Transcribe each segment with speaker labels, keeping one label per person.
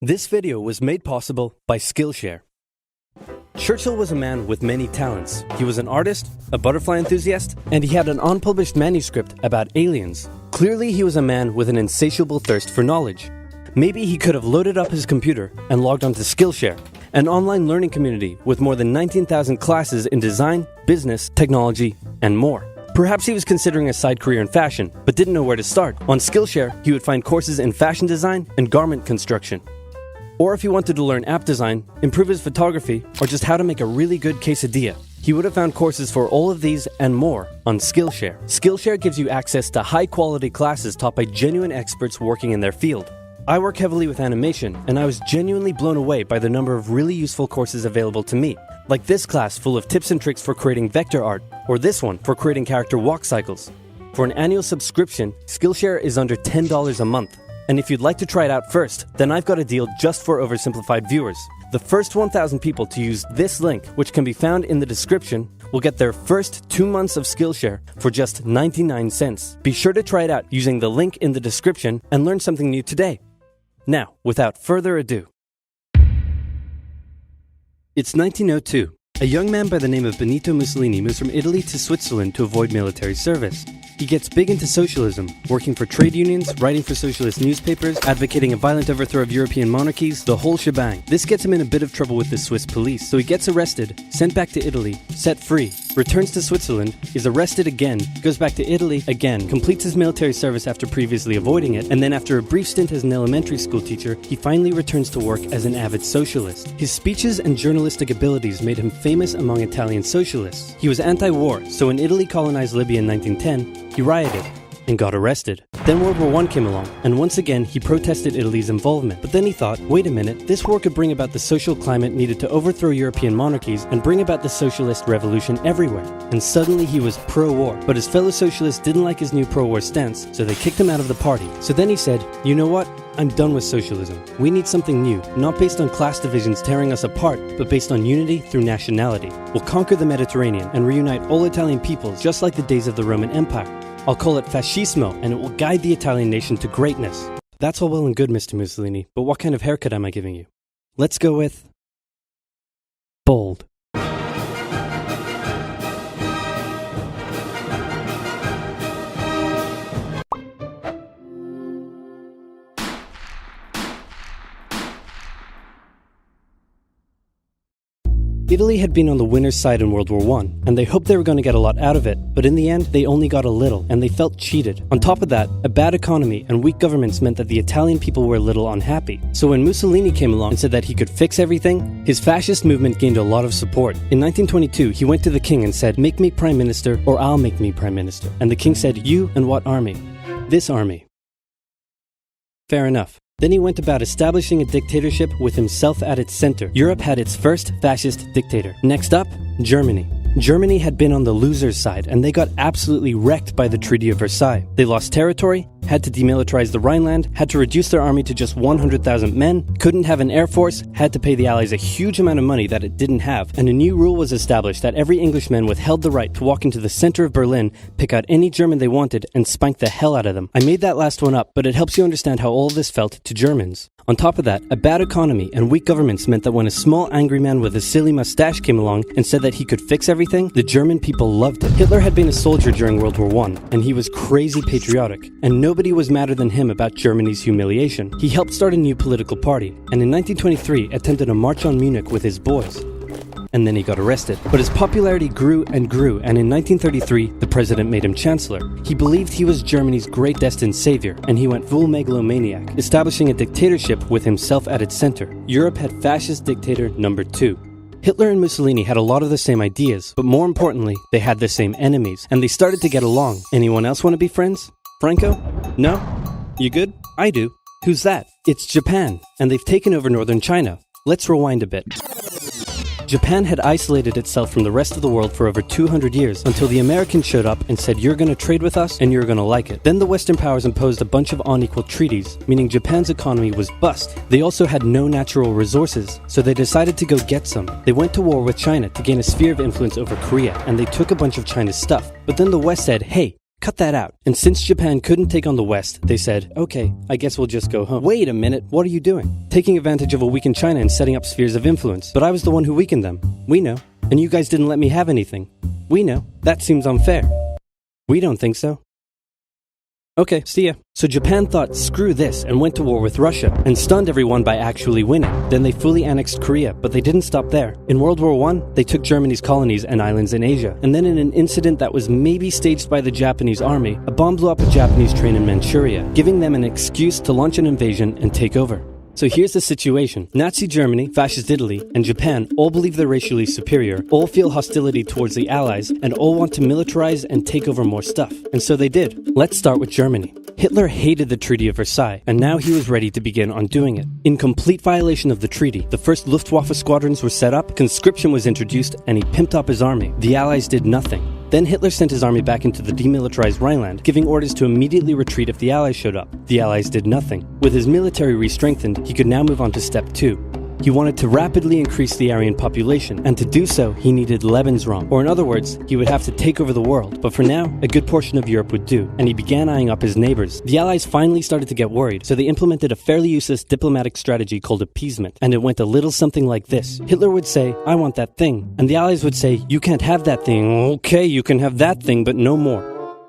Speaker 1: This video was made possible by Skillshare. Churchill was a man with many talents. He was an artist, a butterfly enthusiast, and he had an unpublished manuscript about aliens. Clearly, he was a man with an insatiable thirst for knowledge. Maybe he could have loaded up his computer and logged onto Skillshare, an online learning community with more than 19,000 classes in design, business, technology, and more. Perhaps he was considering a side career in fashion, but didn't know where to start. On Skillshare, he would find courses in fashion design and garment construction. Or if he wanted to learn app design, improve his photography, or just how to make a really good quesadilla, he would have found courses for all of these and more on Skillshare. Skillshare gives you access to high-quality classes taught by genuine experts working in their field. I work heavily with animation, and I was genuinely blown away by the number of really useful courses available to me, like this class full of tips and tricks for creating vector art, or this one for creating character walk cycles. For an annual subscription, Skillshare is under $10 a month. And if you'd like to try it out first, then I've got a deal just for oversimplified viewers. The first 1,000 people to use this link, which can be found in the description, will get their first 2 months of Skillshare for just 99 cents. Be sure to try it out using the link in the description and learn something new today. Now, without further ado. It's 1902. A young man by the name of Benito Mussolini moves from Italy to Switzerland to avoid military service. He gets big into socialism, working for trade unions, writing for socialist newspapers, advocating a violent overthrow of European monarchies, the whole shebang. This gets him in a bit of trouble with the Swiss police, so he gets arrested, sent back to Italy, set free, returns to Switzerland, is arrested again, goes back to Italy again, completes his military service after previously avoiding it, and then after a brief stint as an elementary school teacher, he finally returns to work as an avid socialist. His speeches and journalistic abilities made him famous among Italian socialists. He was anti-war, so when Italy colonized Libya in 1910, he rioted and got arrested. Then World War I came along, and once again he protested Italy's involvement. But then he thought, wait a minute, this war could bring about the social climate needed to overthrow European monarchies and bring about the socialist revolution everywhere. And suddenly he was pro-war. But his fellow socialists didn't like his new pro-war stance, so they kicked him out of the party. So then he said, you know what? I'm done with socialism. We need something new, not based on class divisions tearing us apart, but based on unity through nationality. We'll conquer the Mediterranean and reunite all Italian peoples just like the days of the Roman Empire. I'll call it fascismo, and it will guide the Italian nation to greatness. That's all well and good, Mr. Mussolini, but what kind of haircut am I giving you? Let's go with bold. Italy had been on the winner's side in World War I, and they hoped they were going to get a lot out of it, but in the end, they only got a little, and they felt cheated. On top of that, a bad economy and weak governments meant that the Italian people were a little unhappy. So when Mussolini came along and said that he could fix everything, his fascist movement gained a lot of support. In 1922, he went to the king and said, make me prime minister, or I'll make me prime minister. And the king said, you and what army? This army. Fair enough. Then he went about establishing a dictatorship with himself at its center. Europe had its first fascist dictator. Next up, Germany. Germany had been on the loser's side, and they got absolutely wrecked by the Treaty of Versailles. They lost territory, had to demilitarize the Rhineland, had to reduce their army to just 100,000 men, couldn't have an air force, had to pay the Allies a huge amount of money that it didn't have, and a new rule was established that every Englishman withheld the right to walk into the center of Berlin, pick out any German they wanted, and spank the hell out of them. I made that last one up, but it helps you understand how all of this felt to Germans. On top of that, a bad economy and weak governments meant that when a small angry man with a silly mustache came along and said that he could fix everything, the German people loved it. Hitler had been a soldier during World War I, and he was crazy patriotic, and nobody was madder than him about Germany's humiliation. He helped start a new political party, and in 1923 attempted a march on Munich with his boys. And then he got arrested. But his popularity grew, and in 1933, the president made him chancellor. He believed he was Germany's great destined savior, and he went full megalomaniac, establishing a dictatorship with himself at its center. Europe had fascist dictator number 2. Hitler and Mussolini had a lot of the same ideas, but more importantly, they had the same enemies, and they started to get along. Anyone else want to be friends? Franco? No? You good? I do. Who's that? It's Japan, and they've taken over northern China. Let's rewind a bit. Japan had isolated itself from the rest of the world for over 200 years until the Americans showed up and said, you're going to trade with us and you're going to like it. Then the Western powers imposed a bunch of unequal treaties, meaning Japan's economy was bust. They also had no natural resources, so they decided to go get some. They went to war with China to gain a sphere of influence over Korea, and they took a bunch of China's stuff. But then the West said, hey, cut that out. And since Japan couldn't take on the West, they said, okay, I guess we'll just go home. Wait a minute, what are you doing? Taking advantage of a weakened China and setting up spheres of influence. But I was the one who weakened them. We know. And you guys didn't let me have anything. We know. That seems unfair. We don't think so. Okay, see ya. So Japan thought, screw this, and went to war with Russia, and stunned everyone by actually winning. Then they fully annexed Korea, but they didn't stop there. In World War I, they took Germany's colonies and islands in Asia, and then in an incident that was maybe staged by the Japanese army, a bomb blew up a Japanese train in Manchuria, giving them an excuse to launch an invasion and take over. So here's the situation. Nazi Germany, Fascist Italy, and Japan all believe they're racially superior, all feel hostility towards the Allies, and all want to militarize and take over more stuff. And so they did. Let's start with Germany. Hitler hated the Treaty of Versailles, and now he was ready to begin undoing it. In complete violation of the treaty, the first Luftwaffe squadrons were set up, conscription was introduced, and he pimped up his army. The Allies did nothing. Then Hitler sent his army back into the demilitarized Rhineland, giving orders to immediately retreat if the Allies showed up. The Allies did nothing. With his military re-strengthened, he could now move on to step 2. He wanted to rapidly increase the Aryan population, and to do so, he needed Lebensraum, or in other words, he would have to take over the world. But for now, a good portion of Europe would do, and he began eyeing up his neighbors. The Allies finally started to get worried, so they implemented a fairly useless diplomatic strategy called appeasement, and it went a little something like this. Hitler would say, I want that thing, and the Allies would say, you can't have that thing. Okay, you can have that thing, but no more.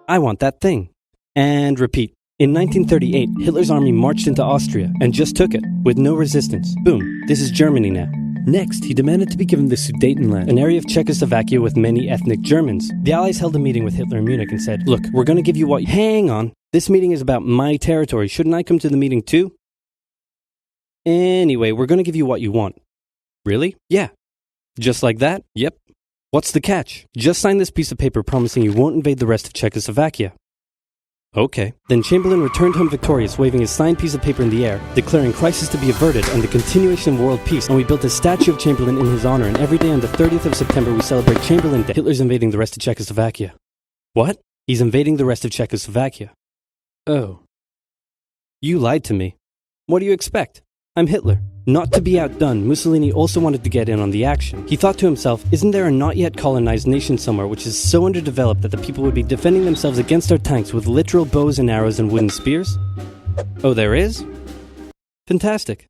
Speaker 1: I want that thing. And repeat. In 1938, Hitler's army marched into Austria and just took it, with no resistance. Boom, this is Germany now. Next, he demanded to be given the Sudetenland, an area of Czechoslovakia with many ethnic Germans. The Allies held a meeting with Hitler in Munich and said, look, we're going to give you what... Hang on, this meeting is about my territory. Shouldn't I come to the meeting too? Anyway, we're going to give you what you want. Really? Yeah. Just like that? Yep. What's the catch? Just sign this piece of paper promising you won't invade the rest of Czechoslovakia. Okay. Then Chamberlain returned home victorious, waving his signed piece of paper in the air, declaring crisis to be averted and the continuation of world peace, and we built a statue of Chamberlain in his honor, and every day on the 30th of September we celebrate Chamberlain Day. Hitler's invading the rest of Czechoslovakia. What? He's invading the rest of Czechoslovakia. Oh. You lied to me. What do you expect? I'm Hitler. Not to be outdone, Mussolini also wanted to get in on the action. He thought to himself, isn't there a not yet colonized nation somewhere which is so underdeveloped that the people would be defending themselves against our tanks with literal bows and arrows and wooden spears? Oh, there is? Fantastic.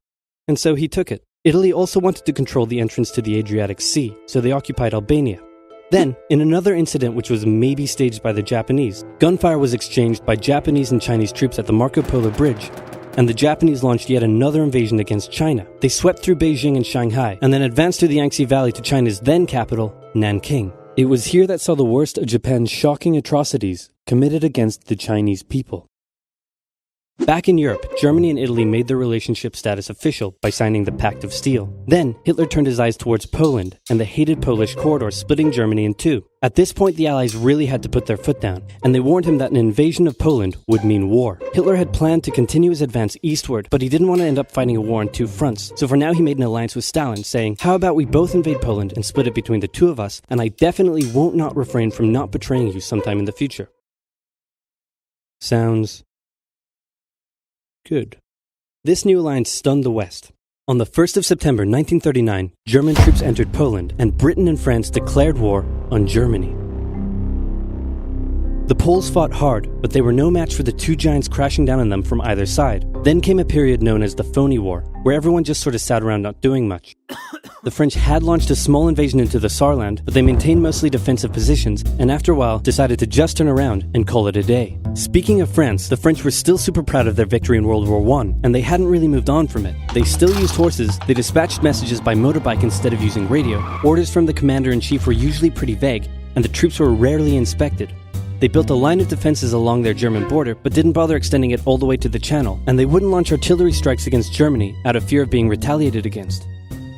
Speaker 1: And so he took it. Italy also wanted to control the entrance to the Adriatic Sea, so they occupied Albania. Then, in another incident which was maybe staged by the Japanese, gunfire was exchanged by Japanese and Chinese troops at the Marco Polo Bridge, and the Japanese launched yet another invasion against China. They swept through Beijing and Shanghai, and then advanced through the Yangtze Valley to China's then capital, Nanking. It was here that saw the worst of Japan's shocking atrocities committed against the Chinese people. Back in Europe, Germany and Italy made their relationship status official by signing the Pact of Steel. Then, Hitler turned his eyes towards Poland and the hated Polish corridor, splitting Germany in two. At this point, the Allies really had to put their foot down, and they warned him that an invasion of Poland would mean war. Hitler had planned to continue his advance eastward, but he didn't want to end up fighting a war on two fronts. So for now, he made an alliance with Stalin, saying, how about we both invade Poland and split it between the two of us, and I definitely won't not refrain from not betraying you sometime in the future. Sounds good. This new alliance stunned the West. On the 1st of September 1939, German troops entered Poland, and Britain and France declared war on Germany. The Poles fought hard, but they were no match for the two giants crashing down on them from either side. Then came a period known as the Phony War, where everyone just sort of sat around not doing much. The French had launched a small invasion into the Saarland, but they maintained mostly defensive positions, and after a while decided to just turn around and call it a day. Speaking of France, the French were still super proud of their victory in World War I, and they hadn't really moved on from it. They still used horses, they dispatched messages by motorbike instead of using radio, orders from the commander-in-chief were usually pretty vague, and the troops were rarely inspected. They built a line of defenses along their German border, but didn't bother extending it all the way to the Channel, and they wouldn't launch artillery strikes against Germany out of fear of being retaliated against.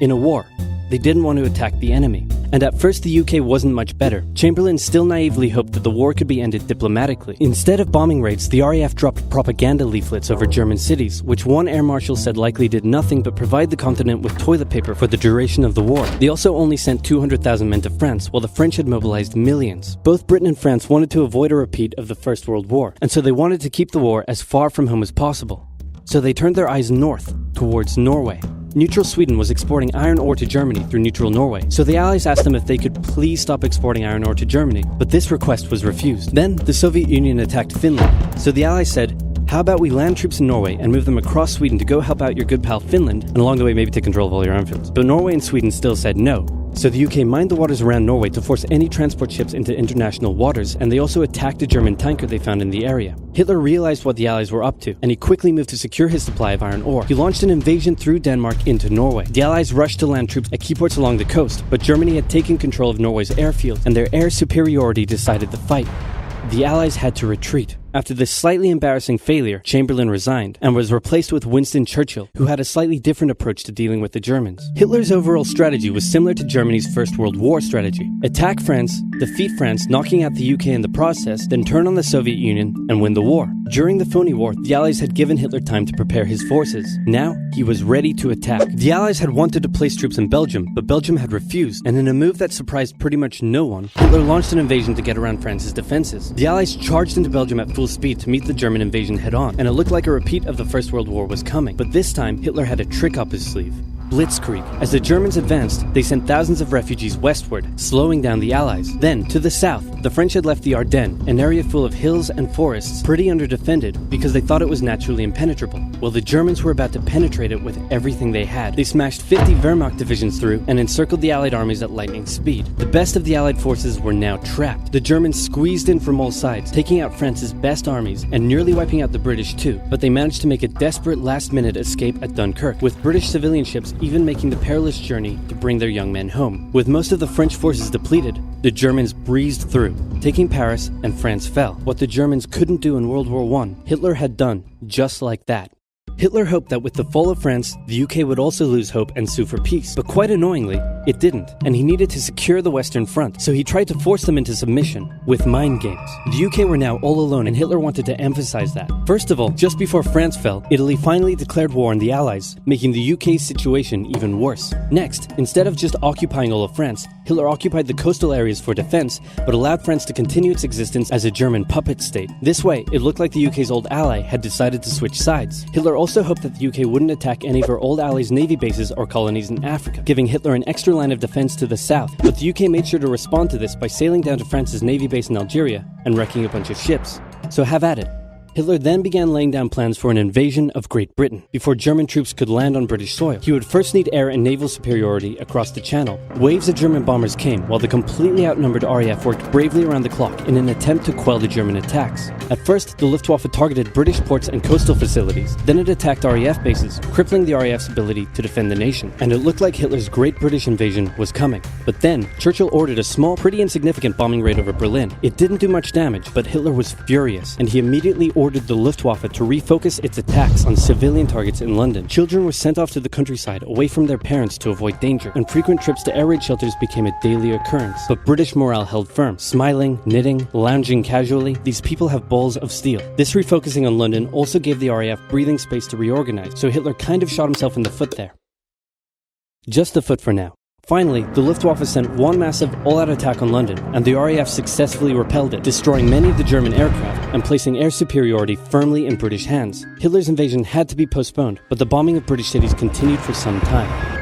Speaker 1: In a war, they didn't want to attack the enemy. And at first the UK wasn't much better. Chamberlain still naively hoped that the war could be ended diplomatically. Instead of bombing raids, the RAF dropped propaganda leaflets over German cities, which one air marshal said likely did nothing but provide the continent with toilet paper for the duration of the war. They also only sent 200,000 men to France, while the French had mobilized millions. Both Britain and France wanted to avoid a repeat of the First World War, and so they wanted to keep the war as far from home as possible. So they turned their eyes north, towards Norway. neutral Sweden was exporting iron ore to Germany through neutral Norway, so the Allies asked them if they could please stop exporting iron ore to Germany, but this request was refused. Then, the Soviet Union attacked Finland, so the Allies said, how about we land troops in Norway and move them across Sweden to go help out your good pal Finland, and along the way maybe take control of all your airfields. But Norway and Sweden still said no. So the UK mined the waters around Norway to force any transport ships into international waters, and they also attacked a German tanker they found in the area. Hitler realized what the Allies were up to, and he quickly moved to secure his supply of iron ore. He launched an invasion through Denmark into Norway. The Allies rushed to land troops at key ports along the coast, but Germany had taken control of Norway's airfields, and their air superiority decided the fight. The Allies had to retreat. After this slightly embarrassing failure, Chamberlain resigned and was replaced with Winston Churchill, who had a slightly different approach to dealing with the Germans. Hitler's overall strategy was similar to Germany's First World War strategy. Attack France, defeat France, knocking out the UK in the process, then turn on the Soviet Union and win the war. During the phony war, the Allies had given Hitler time to prepare his forces. Now, he was ready to attack. The Allies had wanted to place troops in Belgium, but Belgium had refused, and in a move that surprised pretty much no one, Hitler launched an invasion to get around France's defenses. The Allies charged into Belgium at full speed to meet the German invasion head-on, and it looked like a repeat of the First World War was coming. But this time, Hitler had a trick up his sleeve. Blitzkrieg. As the Germans advanced, they sent thousands of refugees westward, slowing down the Allies. Then, to the south, the French had left the Ardennes, an area full of hills and forests, pretty underdefended because they thought it was naturally impenetrable. Well, the Germans were about to penetrate it with everything they had. They smashed 50 Wehrmacht divisions through and encircled the Allied armies at lightning speed. The best of the Allied forces were now trapped. The Germans squeezed in from all sides, taking out France's best armies and nearly wiping out the British too, but they managed to make a desperate last-minute escape at Dunkirk, with British civilian ships even making the perilous journey to bring their young men home. With most of the French forces depleted, the Germans breezed through, taking Paris, and France fell. What the Germans couldn't do in World War I, Hitler had done just like that. Hitler hoped that with the fall of France, the UK would also lose hope and sue for peace. But quite annoyingly, it didn't, and he needed to secure the Western Front, so he tried to force them into submission with mind games. The UK were now all alone, and Hitler wanted to emphasize that. First of all, just before France fell, Italy finally declared war on the Allies, making the UK's situation even worse. Next, instead of just occupying all of France, Hitler occupied the coastal areas for defense, but allowed France to continue its existence as a German puppet state. This way, it looked like the UK's old ally had decided to switch sides. Hitler also hoped that the UK wouldn't attack any of her old allies' navy bases or colonies in Africa, giving Hitler an extra line of defense to the south. But the UK made sure to respond to this by sailing down to France's navy base in Algeria and wrecking a bunch of ships. So have at it. Hitler then began laying down plans for an invasion of Great Britain. Before German troops could land on British soil, he would first need air and naval superiority across the Channel. Waves of German bombers came, while the completely outnumbered RAF worked bravely around the clock in an attempt to quell the German attacks. At first, the Luftwaffe targeted British ports and coastal facilities. Then it attacked RAF bases, crippling the RAF's ability to defend the nation. And it looked like Hitler's Great British invasion was coming. But then, Churchill ordered a small, pretty insignificant bombing raid over Berlin. It didn't do much damage, but Hitler was furious, and he immediately ordered the Luftwaffe to refocus its attacks on civilian targets in London. Children were sent off to the countryside away from their parents to avoid danger, and frequent trips to air raid shelters became a daily occurrence. But British morale held firm. Smiling, knitting, lounging casually, these people have balls of steel. This refocusing on London also gave the RAF breathing space to reorganize, so Hitler kind of shot himself in the foot there. Just the foot for now. Finally, the Luftwaffe sent one massive all-out attack on London, and the RAF successfully repelled it, destroying many of the German aircraft and placing air superiority firmly in British hands. Hitler's invasion had to be postponed, but the bombing of British cities continued for some time.